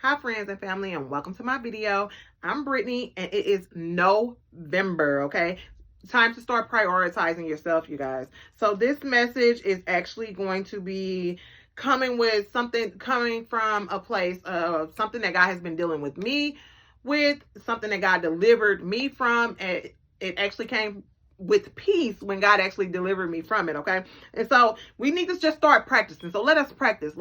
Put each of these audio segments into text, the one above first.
Hi friends and family, and welcome to my video. I'm Brittany and it is November, okay? Time to start prioritizing yourself, you guys. So this message is actually going to be coming from a place of something that God has been dealing with me with, something that God delivered me from, and it actually came with peace when God actually delivered me from it, okay? And so we need to just start practicing. So let us practice.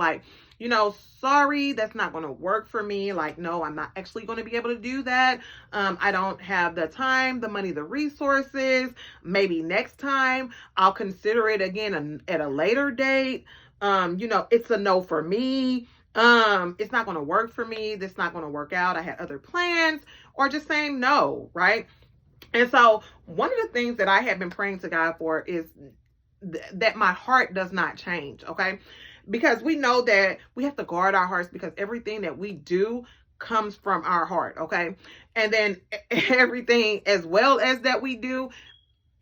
Sorry, that's not going to work for me. Like, no, I'm not actually going to be able to do that. I don't have the time, the money, the resources. Maybe next time I'll consider it again at a later date. It's a no for me. It's not going to work for me. This not going to work out. I had other plans, or just saying no, right? And so one of the things that I have been praying to God for is that my heart does not change, okay? Because we know that we have to guard our hearts, because everything that we do comes from our heart, okay? And then everything as well as that we do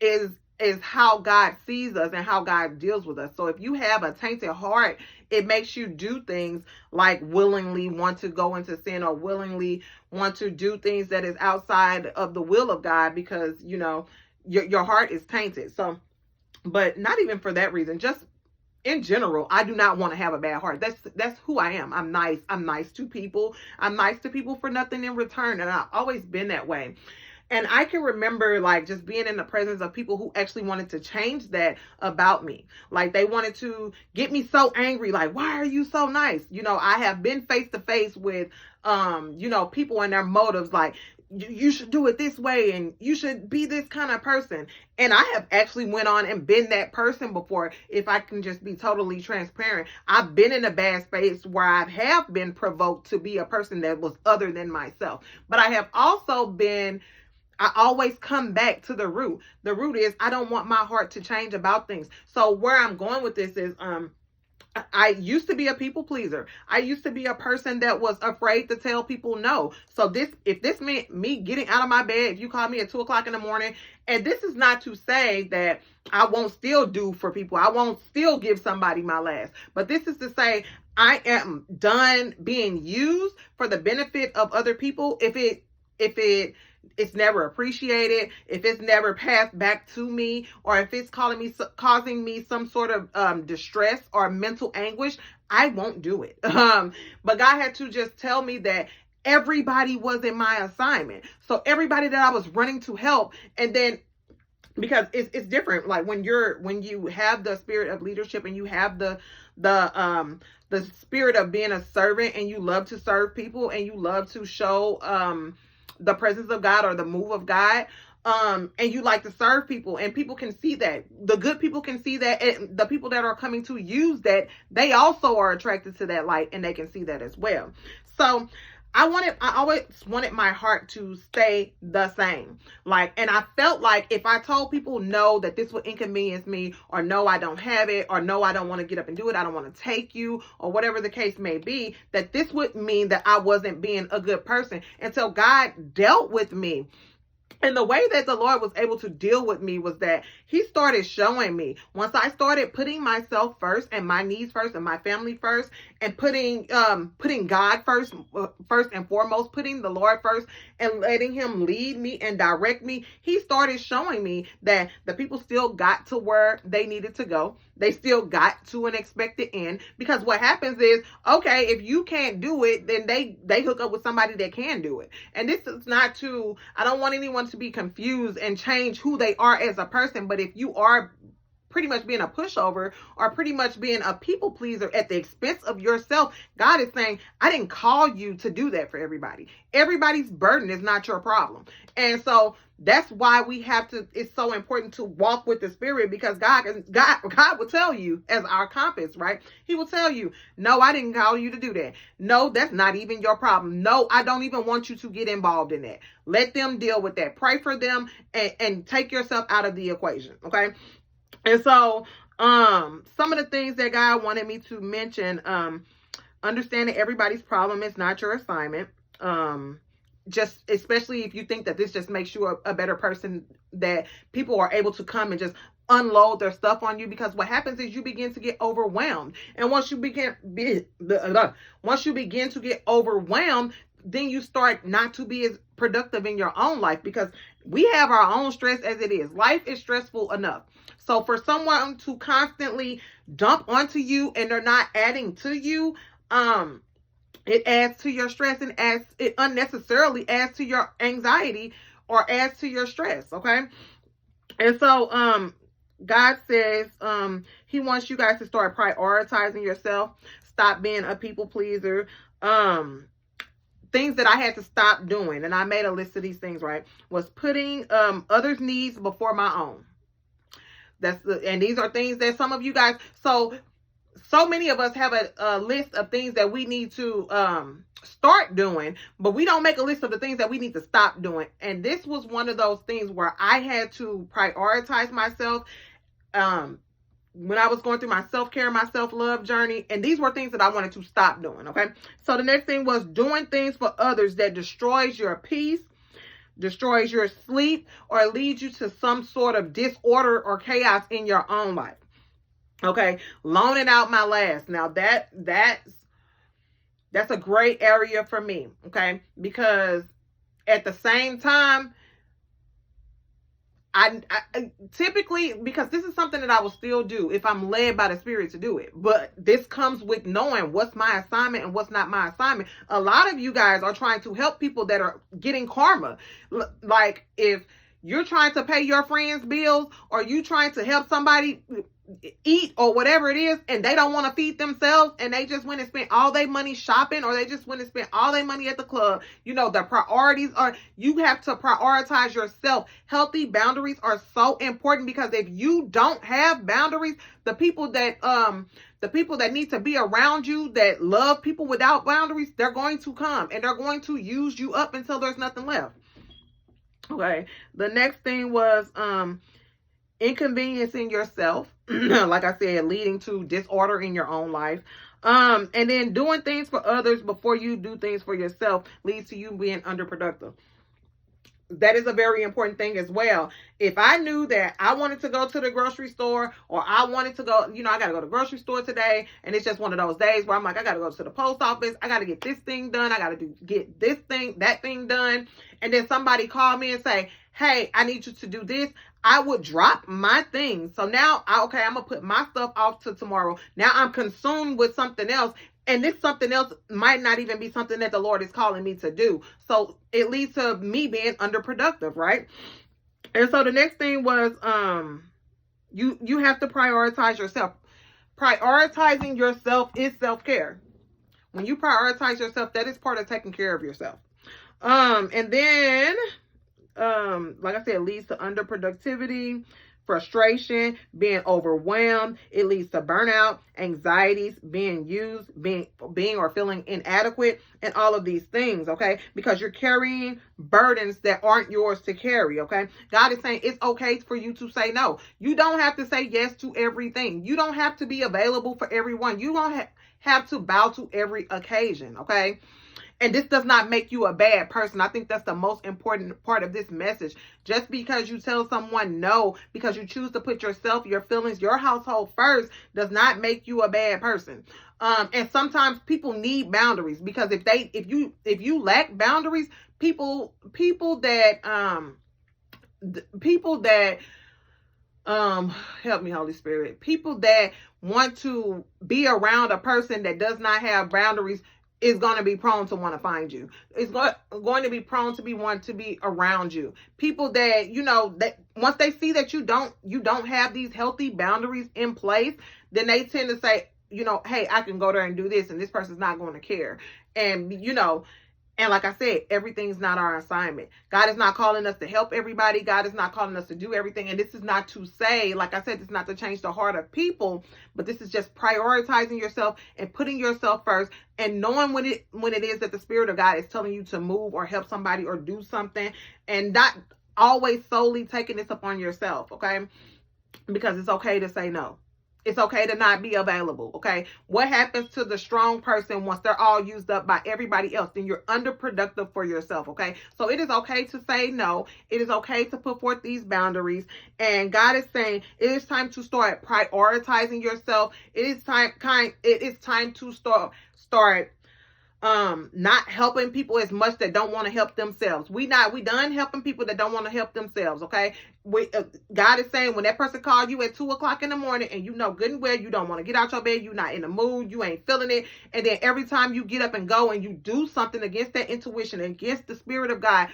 is how God sees us and how God deals with us. So if you have a tainted heart, it makes you do things like willingly want to go into sin, or willingly want to do things that is outside of the will of God, because your heart is tainted. So, but not even for that reason, just in general, I do not want to have a bad heart. That's who I am. I'm nice. I'm nice to people. I'm nice to people for nothing in return, and I've always been that way. And I can remember like just being in the presence of people who actually wanted to change that about me. Like they wanted to get me so angry. Like, why are you so nice? I have been face to face with, people and their motives. Like, you should do it this way and you should be this kind of person. And I have actually went on and been that person before. If I can just be totally transparent, I've been in a bad space where I have been provoked to be a person that was other than myself. But I have also I always come back to the root. The root is I don't want my heart to change about things. So where I'm going with this is I used to be a people pleaser. I used to be a person that was afraid to tell people no. So if this meant me getting out of my bed, if you call me at 2 o'clock in the morning, and this is not to say that I won't still do for people. I won't still give somebody my last. But this is to say I am done being used for the benefit of other people. If it's never appreciated, if it's never passed back to me, or if it's causing me some sort of distress or mental anguish, I won't do it. But God had to just tell me that everybody wasn't my assignment. So everybody that I was running to help, and then because it's different. Like when you have the spirit of leadership, and you have the spirit of being a servant, and you love to serve people, and you love to show the presence of God or the move of God, and you like to serve people, and people can see that. The good people can see that, and the people that are coming to use that, they also are attracted to that light, and they can see that as well. So I always wanted my heart to stay the same. And I felt like if I told people no, that this would inconvenience me, or no, I don't have it, or no, I don't want to get up and do it, I don't want to take you, or whatever the case may be, that this would mean that I wasn't being a good person. And so God dealt with me. And the way that the Lord was able to deal with me was that he started showing me, once I started putting myself first, and my needs first, and my family first, and putting God first and foremost, putting the Lord first, and letting him lead me and direct me, he started showing me that the people still got to where they needed to go. They still got to an expected end, because what happens is, okay, if you can't do it, then they hook up with somebody that can do it. And this is not to, I don't want anyone to be confused and change who they are as a person. But if you are pretty much being a pushover, or pretty much being a people pleaser at the expense of yourself, God is saying, I didn't call you to do that for everybody. Everybody's burden is not your problem. And so that's why it's so important to walk with the Spirit, because God will tell you as our compass, right? He will tell you, no, I didn't call you to do that. No, that's not even your problem. No, I don't even want you to get involved in that. Let them deal with that. Pray for them, and take yourself out of the equation. Okay. And so, some of the things that God wanted me to mention, understanding everybody's problem is not your assignment. just especially if you think that this just makes you a better person, that people are able to come and just unload their stuff on you, because what happens is you begin to get overwhelmed. And once you begin to get overwhelmed, then you start not to be as productive in your own life, because we have our own stress as it is. Life is stressful enough. So for someone to constantly dump onto you and they're not adding to you, it adds to your stress, and it unnecessarily adds to your anxiety or adds to your stress. Okay. And so God says he wants you guys to start prioritizing yourself. Stop being a people pleaser. Things that I had to stop doing, and I made a list of these things, right, was putting others' needs before my own. And these are things that some of you guys, so many of us have a list of things that we need to start doing, but we don't make a list of the things that we need to stop doing. And this was one of those things where I had to prioritize myself when I was going through my self-care, my self-love journey. And these were things that I wanted to stop doing. Okay. So the next thing was doing things for others that destroys your peace, destroys your sleep, or leads you to some sort of disorder or chaos in your own life. Okay. Loaning out my last. Now that's a great area for me. Okay. Because at the same time, I typically, because this is something that I will still do if I'm led by the Spirit to do it. But this comes with knowing what's my assignment and what's not my assignment. A lot of you guys are trying to help people that are getting karma. Like if you're trying to pay your friends' bills, or you trying to help somebody eat or whatever it is, and they don't want to feed themselves, and they just went and spent all their money shopping, or they just went and spent all their money at the club. The priorities are, you have to prioritize yourself. Healthy boundaries are so important, because if you don't have boundaries, the people that need to be around you, that love people without boundaries, they're going to come and they're going to use you up until there's nothing left. Okay. The next thing was inconveniencing yourself. Like I said, leading to disorder in your own life. And then doing things for others before you do things for yourself leads to you being underproductive. That is a very important thing as well. If I knew that I wanted to go to the grocery store, or I wanted to go, I got to go to the grocery store today, and it's just one of those days where I'm like, I got to go to the post office, I got to get this thing done, I got to get this thing, that thing done, and then somebody called me and say, hey, I need you to do this, I would drop my things. So now, I'm going to put my stuff off to tomorrow. Now I'm consumed with something else. And this something else might not even be something that the Lord is calling me to do. So it leads to me being underproductive, right? And so the next thing was, you have to prioritize yourself. Prioritizing yourself is self-care. When you prioritize yourself, that is part of taking care of yourself. And then, like I said, it leads to underproductivity, frustration, being overwhelmed. It leads to burnout, anxieties, being used, being or feeling inadequate, and all of these things, okay? Because you're carrying burdens that aren't yours to carry, okay? God is saying it's okay for you to say no. You don't have to say yes to everything. You don't have to be available for everyone. You don't have to bow to every occasion, okay? And this does not make you a bad person. I think that's the most important part of this message. Just because you tell someone no, because you choose to put yourself, your feelings, your household first, does not make you a bad person. And sometimes people need boundaries, because if you lack boundaries, people that help me, Holy Spirit, people that want to be around a person that does not have boundaries is going to be prone to want to find you. It's going to be prone to want to be around you. People that, that once they see that you don't have these healthy boundaries in place, then they tend to say, hey, I can go there and do this, and this person's not going to care. And, and like I said, everything's not our assignment. God is not calling us to help everybody. God is not calling us to do everything. And this is not to say, like I said, it's not to change the heart of people, but this is just prioritizing yourself and putting yourself first, and knowing when it is that the Spirit of God is telling you to move or help somebody or do something, and not always solely taking this upon yourself, okay? Because it's okay to say no. It's okay to not be available, okay? What happens to the strong person once they're all used up by everybody else? Then you're underproductive for yourself, okay? So it is okay to say no. It is okay to put forth these boundaries. And God is saying it is time to start prioritizing yourself. It is time to start not helping people as much that don't want to help themselves. We done helping people that don't want to help themselves, okay? God is saying when that person called you at 2:00 in the morning and you know good and well you don't want to get out your bed, you're not in the mood, you ain't feeling it, and then every time you get up and go and you do something against that intuition, against the spirit of God,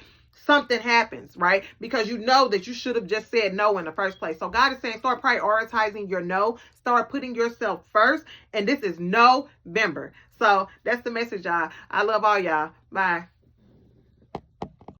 something happens, right? Because you know that you should have just said no in the first place. So God is saying start prioritizing your no, start putting yourself first, and this is November. So that's the message, y'all. I love all y'all. Bye.